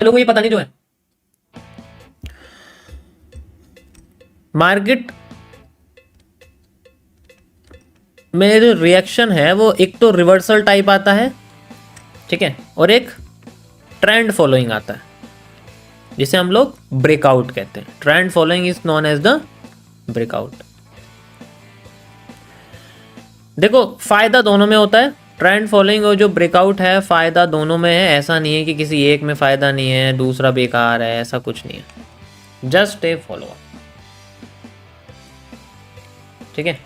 लोगों को ये पता नहीं जो है मार्केट में जो रिएक्शन है वो एक तो रिवर्सल टाइप आता है, ठीक है, और एक ट्रेंड फॉलोइंग आता है जिसे हम लोग ब्रेकआउट कहते हैं। Trend following is known as the breakout. देखो फायदा दोनों में होता है, ट्रेंड फॉलोइंग और जो ब्रेकआउट है फायदा दोनों में है। ऐसा नहीं है कि किसी एक में फायदा नहीं है दूसरा बेकार है, ऐसा कुछ नहीं है, जस्ट ए फॉलो, ठीक है।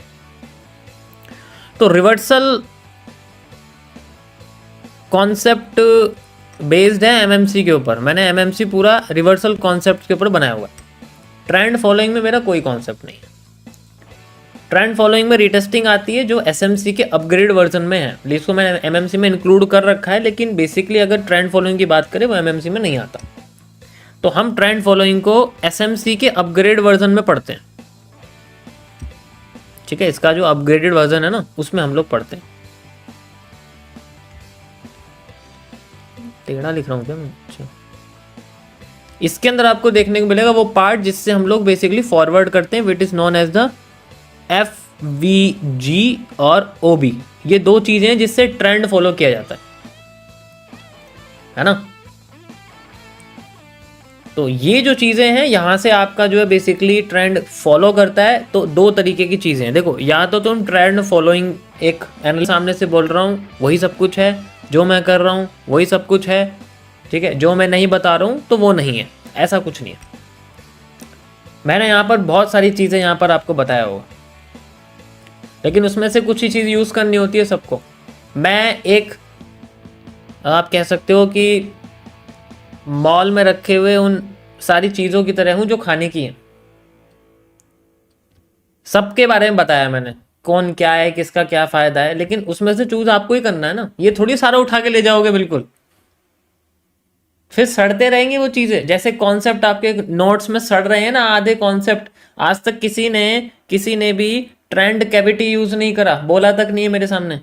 तो रिवर्सल कॉन्सेप्ट बेस्ड है एमएमसी के ऊपर। मैंने एमएमसी पूरा रिवर्सल कॉन्सेप्ट के ऊपर बनाया हुआ है। ट्रेंड फॉलोइंग में मेरा कोई कॉन्सेप्ट नहीं है। ट्रेंड फॉलोइंग में रिटेस्टिंग आती है जो एसएमसी के अपग्रेड वर्जन में है, जिसको मैंने एमएमसी में इंक्लूड कर रखा है, लेकिन बेसिकली अगर ट्रेंड फॉलोइंग की बात करें वो एमएमसी में नहीं आता। तो हम ट्रेंड फॉलोइंग को एसएमसी के अपग्रेड वर्जन में पढ़ते हैं, ठीक है। इसका जो अपग्रेडेड वर्जन है ना उसमें हम लोग पढ़ते हैं। टेढ़ा लिख रहा हूँ क्या मैं? अच्छा, इसके अंदर आपको देखने को मिलेगा वो पार्ट जिससे हम लोग बेसिकली फॉरवर्ड करते हैं, which is known as the FVG और OB। ये दो चीजें हैं जिससे ट्रेंड फॉलो किया जाता है ना। तो ये जो चीजें हैं यहां से आपका जो है बेसिकली ट्रेंड फॉलो करता है। तो दो तरीके की चीजें हैं, देखो, या तो तुम ट्रेंड फॉलोइंग एक एनालिस्ट सामने से बोल रहा हूँ वही सब कुछ है, जो मैं कर रहा हूँ वही सब कुछ है, ठीक है, जो मैं नहीं बता रहा हूँ तो वो नहीं है, ऐसा कुछ नहीं है। मैंने यहाँ पर बहुत सारी चीजें यहाँ पर आपको बताया होगा, लेकिन उसमें से कुछ ही चीज़ यूज़ करनी होती है सबको। मैं एक, आप कह सकते हो कि मॉल में रखे हुए उन सारी चीज़ों की तरह हूँ जो खाने की हैं। सबके बारे में बताया मैंने, कौन क्या है, किसका क्या फ़ायदा है, लेकिन उसमें से चूज आपको ही करना है ना। ये थोड़ी सारा उठा के ले जाओगे बिल्कुल, फिर सड़ते रहेंगे वो चीज़ें। जैसे कॉन्सेप्ट आपके नोट्स में सड़ रहे हैं ना आधे कॉन्सेप्ट। आज तक किसी ने भी ट्रेंड कैविटी यूज नहीं करा, बोला तक नहीं है मेरे सामने।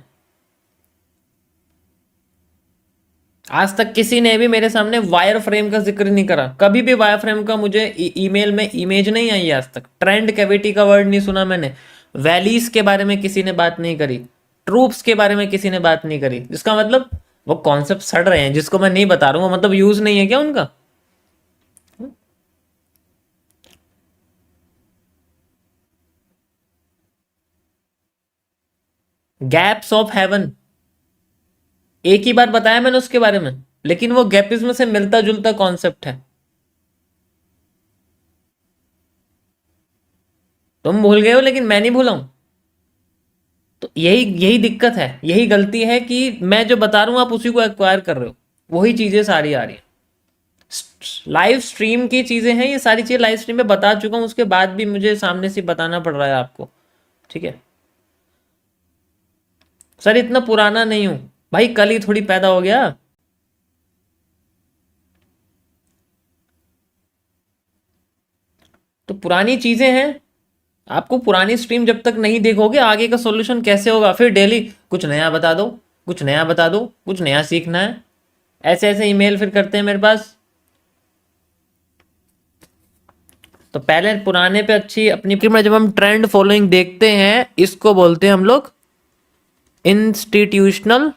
आज तक किसी ने भी मेरे सामने वायर फ्रेम का जिक्र नहीं करा। कभी भी वायर फ्रेम का मुझे ईमेल में इमेज नहीं आई आज तक। ट्रेंड कैविटी का वर्ड नहीं सुना मैंने। वैलीज के बारे में किसी ने बात नहीं करी। ट्रूप्स के बारे में किसी ने बात नहीं करी। इसका मतलब वो कॉन्सेप्ट सड़ रहे हैं जिसको मैं नहीं बता रहा हूँ, मतलब यूज नहीं है क्या उनका? गैप्स ऑफ हेवन, एक ही बार बताया मैंने उसके बारे में, लेकिन वो गैपिस में से मिलता जुलता कॉन्सेप्ट है। तुम भूल गए हो लेकिन मैं नहीं भूला हूं। तो यही दिक्कत है, यही गलती है कि मैं जो बता रहा हूं आप उसी को एक्वायर कर रहे हो, वही चीजें सारी आ रही हैं। लाइव स्ट्रीम की चीजें हैं ये सारी चीजें, लाइव स्ट्रीम में बता चुका हूं, उसके बाद भी मुझे सामने से बताना पड़ रहा है आपको, ठीक है। सर इतना पुराना नहीं हूं भाई, कल ही थोड़ी पैदा हो गया। तो पुरानी चीजें हैं, आपको पुरानी स्ट्रीम जब तक नहीं देखोगे आगे का सॉल्यूशन कैसे होगा? फिर डेली कुछ नया बता दो, कुछ नया बता दो, कुछ नया सीखना है, ऐसे ऐसे ईमेल फिर करते हैं मेरे पास। तो पहले पुराने पे अच्छी अपनी में जब हम ट्रेंड फॉलोइंग देखते हैं, इसको बोलते हैं हम लोग इंस्टीट्यूशनल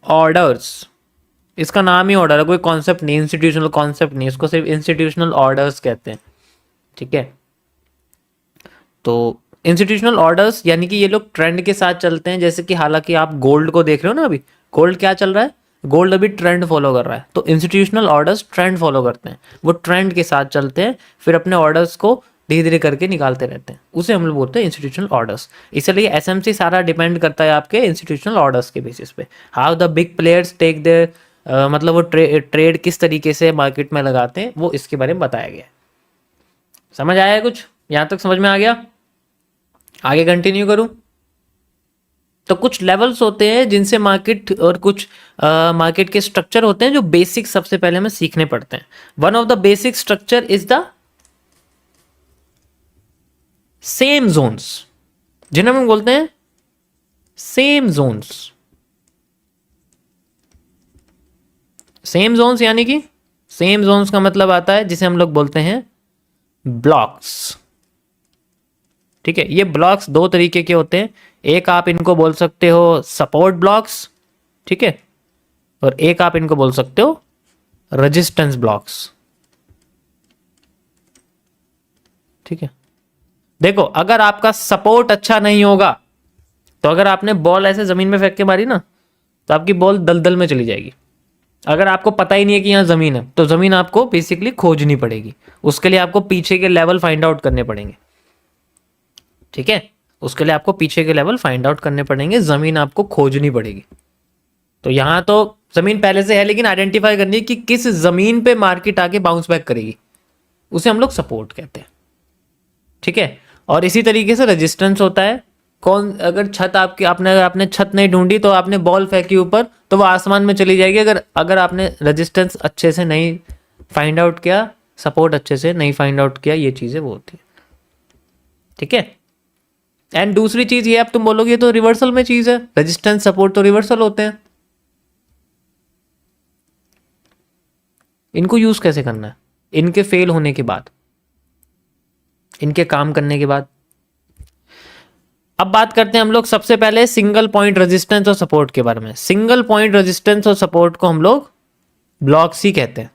ऑर्डर्स। इसका नाम ही ऑर्डर है, कोई कॉन्सेप्ट नहीं, इंस्टीट्यूशनल कॉन्सेप्ट नहीं, इसको सिर्फ इंस्टीट्यूशनल ऑर्डर्स कहते हैं, ठीक है। तो इंस्टीट्यूशनल ऑर्डर्स यानी कि ये लोग ट्रेंड के साथ चलते हैं। जैसे कि हालांकि आप गोल्ड को देख रहे हो ना, अभी गोल्ड क्या चल रहा है, गोल्ड अभी ट्रेंड फॉलो कर रहा है। तो इंस्टीट्यूशनल ऑर्डर्स ट्रेंड फॉलो करते हैं, वो ट्रेंड के साथ चलते हैं, फिर अपने ऑर्डर्स को धीरे धीरे करके निकालते रहते हैं, उसे हम लोग बोलते हैं इंस्टीट्यूशनल ऑर्डर्स। इसलिए एसएमसी सारा डिपेंड करता है आपके इंस्टीट्यूशनल ऑर्डर्स के बेसिस पे। How the big players take the मतलब वो ट्रेड किस तरीके से मार्केट में लगाते हैं, वो इसके बारे में बताया गया है। समझ आया है कुछ? यहां तक समझ में आ गया? आगे कंटिन्यू करूं? तो कुछ लेवल्स होते हैं जिनसे मार्केट, और कुछ मार्केट के स्ट्रक्चर होते हैं जो बेसिक सबसे पहले हमें सीखने पड़ते हैं। One of the basic structure is the same zones, जिन्हें हम बोलते हैं सेम जोन्स। सेम जोन्स यानी कि सेम जोन्स का मतलब आता है जिसे हम लोग बोलते हैं ब्लॉक्स। ठीक है, ये ब्लॉक्स दो तरीके के होते हैं, एक आप इनको बोल सकते हो सपोर्ट ब्लॉक्स, ठीक है, और एक आप इनको बोल सकते हो रेजिस्टेंस ब्लॉक्स। ठीक है, देखो अगर आपका सपोर्ट अच्छा नहीं होगा तो अगर आपने बॉल ऐसे जमीन में फेंक के मारी ना तो आपकी बॉल दलदल में चली जाएगी। अगर आपको पता ही नहीं है कि यहाँ जमीन है तो जमीन आपको बेसिकली खोजनी पड़ेगी, उसके लिए आपको पीछे के लेवल फाइंड आउट करने पड़ेंगे। ठीक है, उसके लिए आपको पीछे के लेवल फाइंड आउट करने पड़ेंगे, जमीन आपको खोजनी पड़ेगी। तो यहां तो जमीन पहले से है लेकिन आइडेंटिफाई करनी है कि किस जमीन पे मार्केट आके बाउंस बैक करेगी, उसे हम लोग सपोर्ट कहते हैं। ठीक है, और इसी तरीके से रेजिस्टेंस होता है। कौन, अगर छत आपकी आपने छत नहीं ढूंढी तो आपने बॉल फेंकी ऊपर तो वो आसमान में चली जाएगी। अगर आपने रेजिस्टेंस अच्छे से नहीं फाइंड आउट किया, सपोर्ट अच्छे से नहीं फाइंड आउट किया, ये चीजें वो होती है। ठीक है, एंड दूसरी चीज ये, अब तुम बोलोगे तो रिवर्सल में चीज है, रेजिस्टेंस सपोर्ट तो रिवर्सल होते हैं। इनको यूज कैसे करना है, इनके फेल होने के बाद, इनके काम करने के बाद। अब बात करते हैं हम लोग सबसे पहले सिंगल पॉइंट रेजिस्टेंस और सपोर्ट के बारे में। सिंगल पॉइंट रेजिस्टेंस और सपोर्ट को हम लोग ब्लॉक्स ही कहते हैं।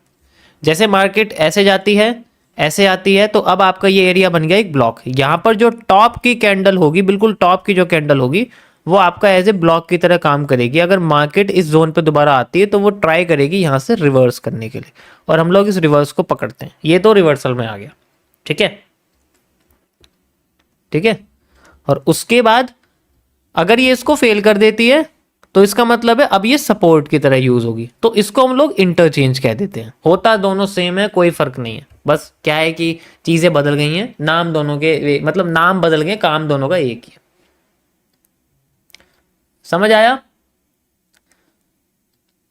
जैसे मार्केट ऐसे जाती है, ऐसे आती है, तो अब आपका ये एरिया बन गया एक ब्लॉक। यहां पर जो टॉप की कैंडल होगी, बिल्कुल टॉप की जो कैंडल होगी, वो आपका एज ए ब्लॉक की तरह काम करेगी। अगर मार्केट इस जोन पे दोबारा आती है तो वो ट्राई करेगी यहां से रिवर्स करने के लिए, और हम लोग इस रिवर्स को पकड़ते हैं। ये तो रिवर्सल में आ गया। ठीक है, ठीक है, और उसके बाद अगर ये इसको फेल कर देती है तो इसका मतलब है अब ये सपोर्ट की तरह यूज होगी, तो इसको हम लोग इंटरचेंज कह देते हैं। होता दोनों सेम है, कोई फर्क नहीं है, बस क्या है कि चीजें बदल गई हैं, नाम दोनों के मतलब नाम बदल गए, काम दोनों का एक ही है। समझ आया?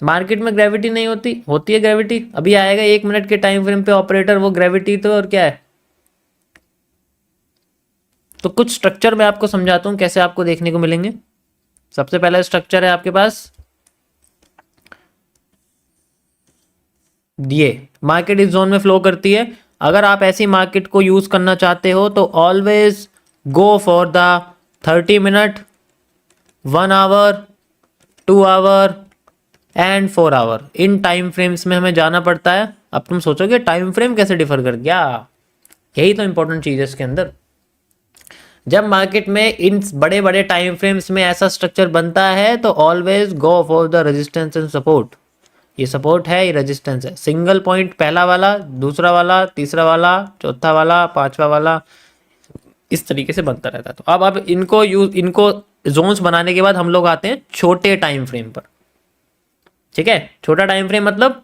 मार्केट में ग्रेविटी नहीं होती, होती है ग्रेविटी। अभी आएगा 1 मिनट के टाइम फ्रेम पे ऑपरेटर, वो ग्रेविटी तो और क्या है। तो कुछ स्ट्रक्चर मैं आपको समझाता हूं कैसे आपको देखने को मिलेंगे। सबसे पहला स्ट्रक्चर है आपके पास ये, मार्केट इस जोन में फ्लो करती है। अगर आप ऐसी मार्केट को यूज करना चाहते हो तो always go for the 30 minute, 1 hour, 2 hour and 4 hour. इन टाइम फ्रेम्स में हमें जाना पड़ता है। अब तुम सोचोगे टाइम फ्रेम कैसे डिफर कर गया, यही तो इंपॉर्टेंट चीज है इसके अंदर। जब मार्केट में इन बड़े बड़े टाइम फ्रेम्स में ऐसा स्ट्रक्चर बनता है तो always go for the resistance and support. ये सपोर्ट है, ये रेजिस्टेंस है। सिंगल पॉइंट पहला वाला, दूसरा वाला, तीसरा वाला, चौथा वाला, पांचवा वाला, इस तरीके से बनता रहता है। तो अब इनको जोन्स बनाने के बाद हम लोग आते हैं छोटे टाइम फ्रेम पर। ठीक है, छोटा टाइम फ्रेम मतलब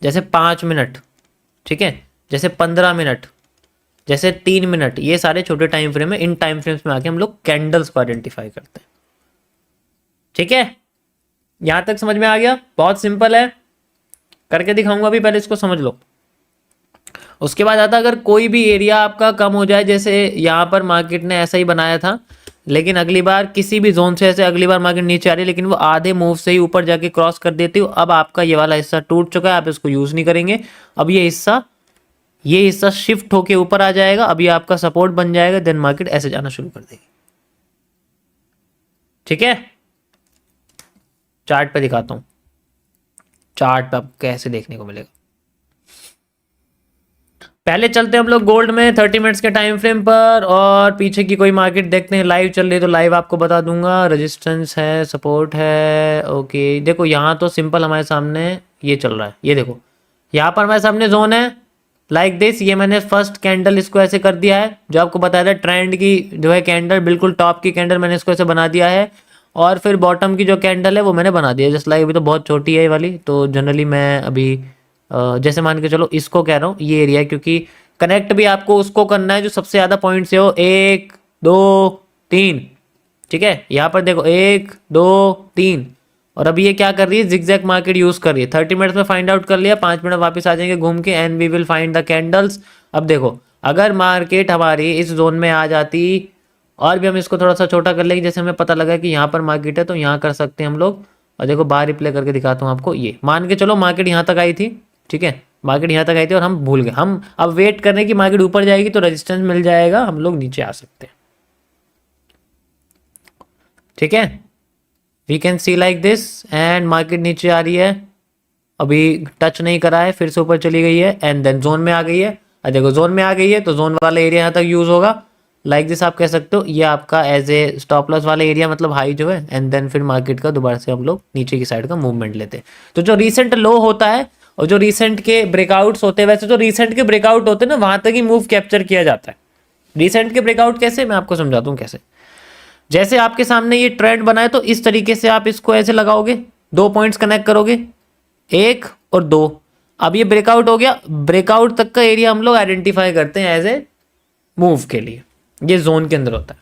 जैसे 5 मिनट, ठीक है, जैसे 15 मिनट, जैसे 3 मिनट, ये सारे छोटे टाइम फ्रेम है। इन टाइम फ्रेम्स में आके हम लोग कैंडल्स को आइडेंटिफाई करते हैं। ठीक है, यहां तक समझ में आ गया? बहुत सिंपल है, करके दिखाऊंगा, अभी पहले इसको समझ लो। उसके बाद आता, अगर कोई भी एरिया आपका कम हो जाए, जैसे यहां पर मार्केट ने ऐसा ही बनाया था, लेकिन अगली बार किसी भी जोन से ऐसे अगली बार मार्केट नीचे आ रही है लेकिन वो आधे मूव से ही ऊपर जाके क्रॉस कर देती हो। अब आपका ये वाला हिस्सा टूट चुका है, आप इसको यूज नहीं करेंगे। अब ये हिस्सा शिफ्ट होके ऊपर आ जाएगा, अब ये आपका सपोर्ट बन जाएगा, देन मार्केट ऐसे जाना शुरू कर देगी। ठीक है, चार्ट पे दिखाता हूं, चार्ट पे आपको कैसे देखने को मिलेगा। पहले चलते हैं हम लोग गोल्ड में 30 मिनट्स के टाइम फ्रेम पर, और पीछे की कोई मार्केट देखते हैं लाइव चल रही है तो लाइव आपको बता दूंगा। रेजिस्टेंस है, सपोर्ट है, ओके। देखो यहाँ तो सिंपल हमारे सामने ये चल रहा है, ये देखो यहाँ पर हमारे सामने जोन है लाइक दिस। ये मैंने फर्स्ट कैंडल इसको ऐसे कर दिया है, जो आपको बताया था ट्रेंड की जो है कैंडल, बिल्कुल टॉप की कैंडल मैंने इसको ऐसे बना दिया है। और फिर बॉटम की जो कैंडल है वो मैंने बना दिया जस्ट लाइक। अभी तो बहुत छोटी है ये वाली, तो जनरली मैं अभी जैसे मान के चलो इसको कह रहा हूँ ये एरिया, क्योंकि कनेक्ट भी आपको उसको करना है जो सबसे ज़्यादा पॉइंट से हो, 1 2 3। ठीक है, यहाँ पर देखो 1 2 3, और अभी ये क्या कर रही है, जिगजैग मार्केट यूज कर रही है। 30 मिनट्स में फाइंड आउट कर लिया, 5 मिनट वापस आ जाएंगे घूम के, and we will find the candles. अब देखो अगर मार्केट हमारी इस जोन में आ जाती और भी हम इसको थोड़ा सा छोटा कर लेंगे। जैसे हमें पता लगा कि यहाँ पर मार्केट है तो यहाँ कर सकते हैं हम लोग। और देखो बाहर रिप्ले करके दिखाता हूँ आपको। ये मान के चलो मार्केट यहाँ तक आई थी, ठीक है, मार्केट यहाँ तक आई थी और हम भूल गए। हम अब वेट कर रहे हैं कि मार्केट ऊपर जाएगी तो रेजिस्टेंस मिल जाएगा, हम लोग नीचे आ सकते हैं, ठीक है। We can see like this and market नीचे आ रही है, अभी टच नहीं करा है, फिर से ऊपर चली गई है एंड देन जोन में आ गई है। और देखो जोन में आ गई है तो जोन वाला एरिया यहाँ तक यूज होगा, लाइक दिस आप कह सकते हो। ये आपका एज ए स्टॉप लॉस वाला एरिया मतलब हाई जो है, एंड देन फिर मार्केट का दोबारा से हम लोग नीचे की साइड का मूवमेंट लेते हैं। तो जो रिसेंट लो होता है और जो रिसेंट के ब्रेकआउट्स होते हैं, वैसे जो रिसेंट के ब्रेकआउट होते हैं ना वहां तक ही मूव कैप्चर किया जाता है। रिसेंट के ब्रेकआउट कैसे, मैं आपको समझाता हूँ कैसे। जैसे आपके सामने ये ट्रेंड बना है तो इस तरीके से आप इसको ऐसे लगाओगे, 2 पॉइंट्स कनेक्ट करोगे, 1 और 2। अब ये ब्रेकआउट हो गया, ब्रेकआउट तक का एरिया हम लोग आइडेंटिफाई करते हैं एज ए मूव के लिए, ये जोन के अंदर होता है,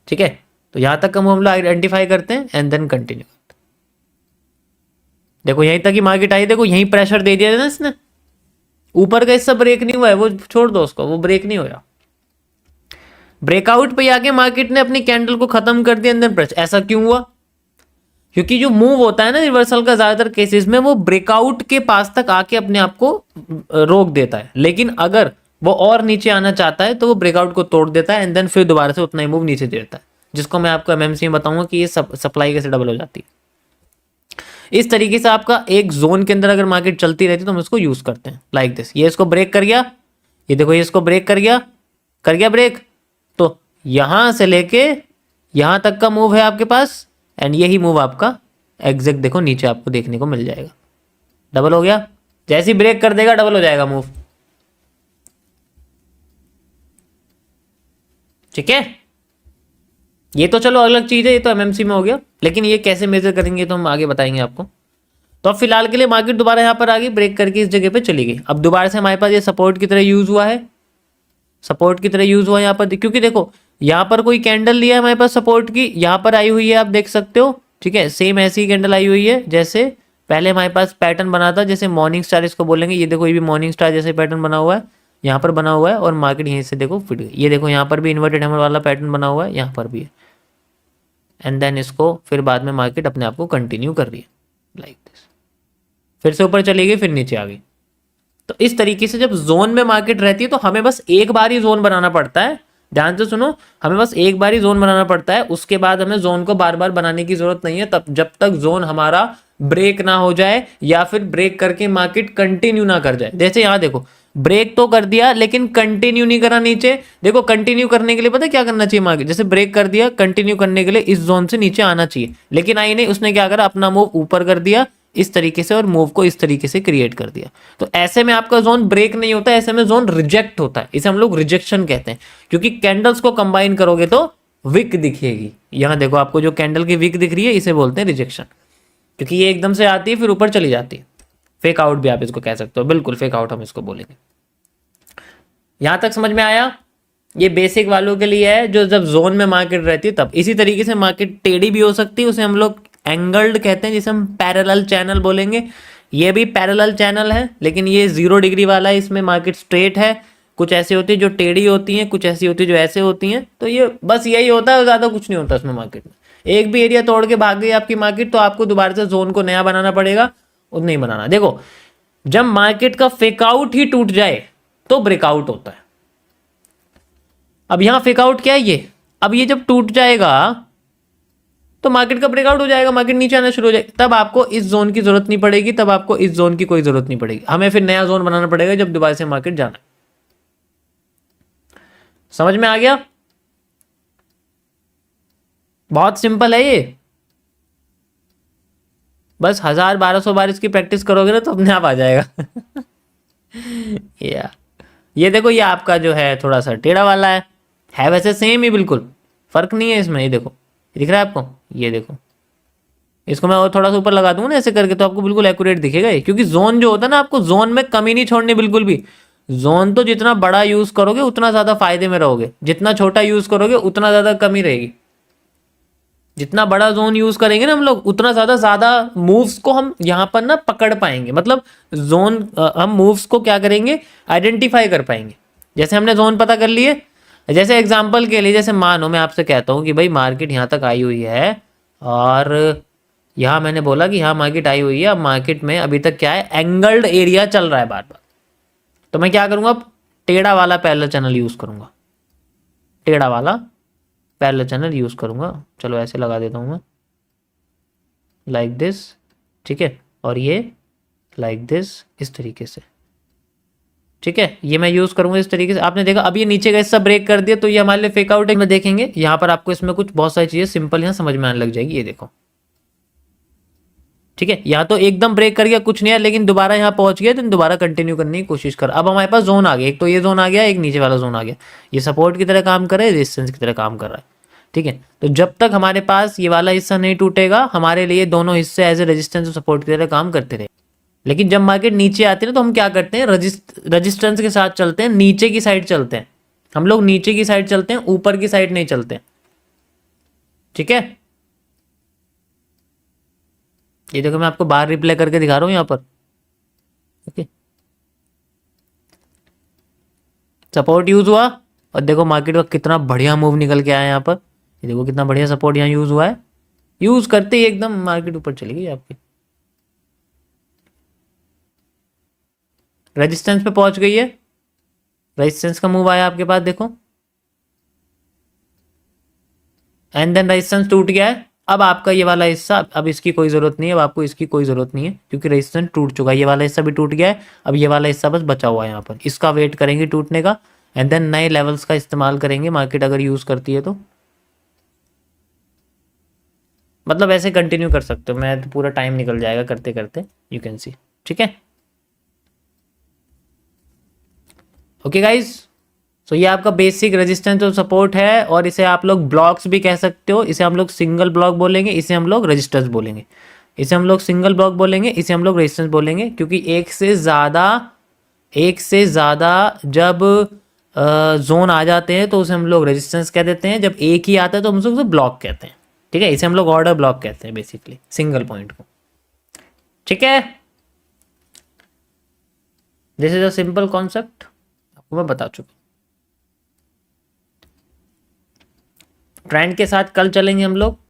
ठीक है। तो यहां तक का मूव हम लोग आइडेंटिफाई करते हैं एंड देन कंटिन्यू करते हैं। देखो यहीं तक ही मार्केट आई, देखो यहीं प्रेशर दे दिया ना इसने, ऊपर का हिस्सा ब्रेक नहीं हुआ है, वो छोड़ दो उसको, वो ब्रेक नहीं होया। ब्रेकआउट पे आके मार्केट ने अपनी कैंडल को खत्म कर दिया अंदर प्रेस। ऐसा क्यों हुआ? क्योंकि जो मूव होता है ना रिवर्सल का ज्यादातर केसेस में, वो ब्रेकआउट के पास तक आके अपने आप को रोक देता है, लेकिन अगर वो और नीचे आना चाहता है तो वो ब्रेकआउट को तोड़ देता है एंड देन फिर दोबारा से उतना ही मूव नीचे देता है, जिसको मैं आपको एमएमसी में बताऊंगा कि ये सप्लाई कैसे डबल हो जाती है। इस तरीके से आपका एक जोन के अंदर अगर मार्केट चलती रहती है तो हम इसको यूज करते हैं लाइक दिस। ये इसको ब्रेक कर गया, ये देखो ये इसको ब्रेक कर गया ब्रेक, तो यहां से लेके यहां तक का मूव है आपके पास एंड यही मूव आपका एग्जैक्ट देखो नीचे आपको देखने को मिल जाएगा, डबल हो गया। जैसे ही ब्रेक कर देगा डबल हो जाएगा मूव, ठीक है। ये तो चलो अलग चीज है, ये तो एमएमसी में हो गया, लेकिन ये कैसे मेजर करेंगे तो हम आगे बताएंगे आपको। तो अब फिलहाल के लिए मार्केट दोबारा यहां पर आ गई, ब्रेक करके इस जगह पे चली गई। अब दोबारा से हमारे पास ये सपोर्ट की तरह यूज हुआ है, सपोर्ट की तरह यूज हुआ यहाँ पर, क्योंकि देखो यहाँ पर कोई कैंडल लिया है हमारे पास सपोर्ट की, यहाँ पर आई हुई है, आप देख सकते हो, ठीक है। सेम ऐसी कैंडल आई हुई है जैसे पहले हमारे पास पैटर्न बना था, जैसे मॉर्निंग स्टार इसको बोलेंगे। ये देखो ये भी मॉर्निंग स्टार जैसे पैटर्न बना हुआ है, यहाँ पर बना हुआ है और मार्केट यहीं से देखो फिट गई। ये देखो यहाँ पर भी इन्वर्टेड हैमर वाला पैटर्न बना हुआ है, यहाँ पर भी है, एंड देन इसको फिर बाद में मार्केट अपने आप को कंटिन्यू कर रही है लाइक दिस, फिर से ऊपर चली गई, फिर नीचे आ गई। तो इस तरीके से जब जोन में मार्केट रहती है तो हमें बस एक बार ही जोन बनाना पड़ता है, ध्यान से सुनो, हमें बस एक बार ही जोन बनाना पड़ता है, उसके बाद हमें जोन को बार बार बनाने की जरूरत नहीं है, तब जब तक जोन हमारा ब्रेक ना हो जाए या फिर ब्रेक करके मार्केट कंटिन्यू ना कर जाए। जैसे यहाँ देखो ब्रेक तो कर दिया लेकिन कंटिन्यू नहीं करा नीचे। देखो कंटिन्यू करने के लिए पता है क्या करना चाहिए मार्केट, जैसे ब्रेक कर दिया, कंटिन्यू करने के लिए इस जोन से नीचे आना चाहिए, लेकिन आई नहीं, उसने क्या करा, अपना मूव ऊपर कर दिया इस तरीके से और मूव को इस तरीके से क्रिएट कर दिया। तो ऐसे में आपका जोन ब्रेक नहीं होता, ऐसे में जोन रिजेक्ट होता है, इसे हम लोग रिजेक्शन कहते हैं, क्योंकि कैंडल्स को कंबाइन करोगे तो विक दिखेगी। यहां देखो आपको जो कैंडल की विक दिख रही है इसे बोलते हैं रिजेक्शन, क्योंकि ये एकदम से आती है फिर ऊपर चली जाती है। फेक आउट भी आप इसको कह सकते हो, बिल्कुल फेक आउट हम इसको बोलेंगे। यहां तक समझ में आया? ये बेसिक वालों के लिए है जो जब जोन में मार्केट रहती है तब। इसी तरीके से मार्केट टेढ़ी भी हो सकती है, उसे हम लोग एंगल्ड कहते हैं, जिसे हम पैरेलल चैनल बोलेंगे। ये भी पैरेलल चैनल है लेकिन ये 0 डिग्री वाला है, इसमें मार्केट स्ट्रेट है। कुछ ऐसी होती है जो टेढ़ी होती हैं, कुछ ऐसी होती है जो ऐसे होती हैं। तो ये बस यही होता है, ज़्यादा कुछ नहीं होता इसमें मार्केट में। एक भी एरिया तोड़ के भाग गई आपकी मार्केट तो आपको दोबारा से जोन को नया बनाना पड़ेगा, और नहीं बनाना। देखो जब मार्केट का फेकआउट ही टूट जाए तो ब्रेकआउट होता है। अब यहां फेकआउट क्या है ये, अब ये जब टूट जाएगा तो मार्केट का ब्रेकआउट हो जाएगा, मार्केट नीचे आना शुरू हो जाएगा, तब आपको इस जोन की जरूरत नहीं पड़ेगी, तब आपको इस जोन की कोई जरूरत नहीं पड़ेगी। हमें फिर नया जोन बनाना पड़ेगा जब दोबारा से मार्केट जाना। समझ में आ गया? बहुत सिंपल है ये, बस 1000-1200 बार इसकी प्रैक्टिस करोगे ना तो अपने आप आ जाएगा। या ये देखो ये आपका जो है थोड़ा सा टेढ़ा वाला है वैसे सेम ही, बिल्कुल फर्क नहीं है इसमें। ये देखो दिख रहा है आपको, ये देखो इसको मैं और थोड़ा सा ऊपर लगा दूंगा ना ऐसे करके तो आपको बिल्कुल एक्यूरेट दिखेगा ये, क्योंकि जोन जो होता है ना आपको जोन में कमी नहीं छोड़नी बिल्कुल भी। जोन तो जितना बड़ा यूज करोगे उतना ज्यादा फायदे में रहोगे, जितना छोटा यूज करोगे उतना ज्यादा कमी रहेगी। जितना बड़ा जोन यूज करेंगे ना हम लोग उतना ज्यादा मूव्स को हम यहाँ पर ना पकड़ पाएंगे, मतलब जोन हम मूव्स को क्या करेंगे, आइडेंटिफाई कर पाएंगे। जैसे हमने जोन पता कर लिए, जैसे एग्जांपल के लिए, जैसे मानो मैं आपसे कहता हूँ कि भाई मार्केट यहाँ तक आई हुई है और यहाँ मैंने बोला कि यहाँ मार्केट आई हुई है, अब मार्केट में अभी तक क्या है, एंगल्ड एरिया चल रहा है बार बार। तो मैं क्या करूँगा, अब टेढ़ा वाला पैरेलल चैनल यूज़ करूँगा, टेढ़ा वाला पैरेलल चैनल यूज़ करूँगा। चलो ऐसे लगा देता हूँ मैं, लाइक दिस, ठीक है, और ये लाइक दिस, इस तरीके से, ठीक है, ये मैं यूज़ करूँगा इस तरीके से। आपने देखा अब ये नीचे का हिस्सा ब्रेक कर दिया, तो ये हमारे लिए फेक आउट है। में देखेंगे यहाँ पर आपको इसमें कुछ बहुत सारी चीज़ें सिंपल यहाँ समझ में आने लग जाएगी। ये देखो, ठीक है, यहाँ तो एकदम ब्रेक कर गया, कुछ नहीं है, लेकिन दोबारा यहाँ पहुंच गया, तो दोबारा कंटिन्यू करने की कोशिश कर। अब हमारे पास जोन आ गया, एक तो ये जोन आ गया, एक नीचे वाला जोन आ गया। ये सपोर्ट की तरह काम कर रहा है, रेजिस्टेंस की तरह काम कर रहा है, ठीक है। तो जब तक हमारे पास ये वाला हिस्सा नहीं टूटेगा, हमारे लिए दोनों हिस्से एज ए रेजिस्टेंस और सपोर्ट की तरह काम करते रहे। लेकिन जब मार्केट नीचे आती है ना, तो हम क्या करते हैं, रजिस्टेंस के साथ चलते हैं, नीचे की साइड चलते हैं। हम लोग नीचे की साइड चलते हैं, ऊपर की साइड नहीं चलते, ठीक है। ये देखो मैं आपको बाहर रिप्ले करके दिखा रहा हूं यहाँ पर, ओके। सपोर्ट यूज हुआ और देखो मार्केट का कितना बढ़िया मूव निकल के आया यहाँ पर। ये देखो कितना बढ़िया सपोर्ट यहाँ यूज हुआ है, यूज करते ही एकदम मार्केट ऊपर चली गई आपकी, रेजिस्टेंस पे पहुंच गई है। रेजिस्टेंस का मूव आया आपके पास, देखो, एंड देन रेजिस्टेंस टूट गया है। अब आपका ये वाला हिस्सा, अब इसकी कोई जरूरत नहीं है, अब आपको इसकी कोई जरूरत नहीं है, क्योंकि रेजिस्टेंस टूट चुका है। ये वाला हिस्सा भी टूट गया है, अब ये वाला हिस्सा बस बचा हुआ है यहाँ पर, इसका वेट करेंगे टूटने का, एंड देन नए लेवल्स का इस्तेमाल करेंगे मार्केट अगर यूज करती है तो। मतलब ऐसे कंटिन्यू कर सकते हो, मैं तो पूरा टाइम निकल जाएगा करते करते, यू कैन सी, ठीक है। ओके गाइज, सो ये आपका बेसिक रेजिस्टेंस और सपोर्ट है, और इसे आप लोग ब्लॉक्स भी कह सकते हो। इसे हम लोग सिंगल ब्लॉक बोलेंगे, इसे हम लोग रेजिस्टेंस बोलेंगे, इसे हम लोग सिंगल ब्लॉक बोलेंगे, इसे हम लोग रेजिस्टेंस बोलेंगे। क्योंकि एक से ज़्यादा जब जोन आ जाते हैं तो उसे हम लोग रेजिस्टेंस कह देते हैं, जब एक ही आता है तो हम उसे ब्लॉक कहते हैं, ठीक है। इसे हम लोग ऑर्डर ब्लॉक कहते हैं बेसिकली, सिंगल पॉइंट को, ठीक है। This is a simple concept, आपको मैं बता चुका। ट्रेंड के साथ कल चलेंगे हम लोग।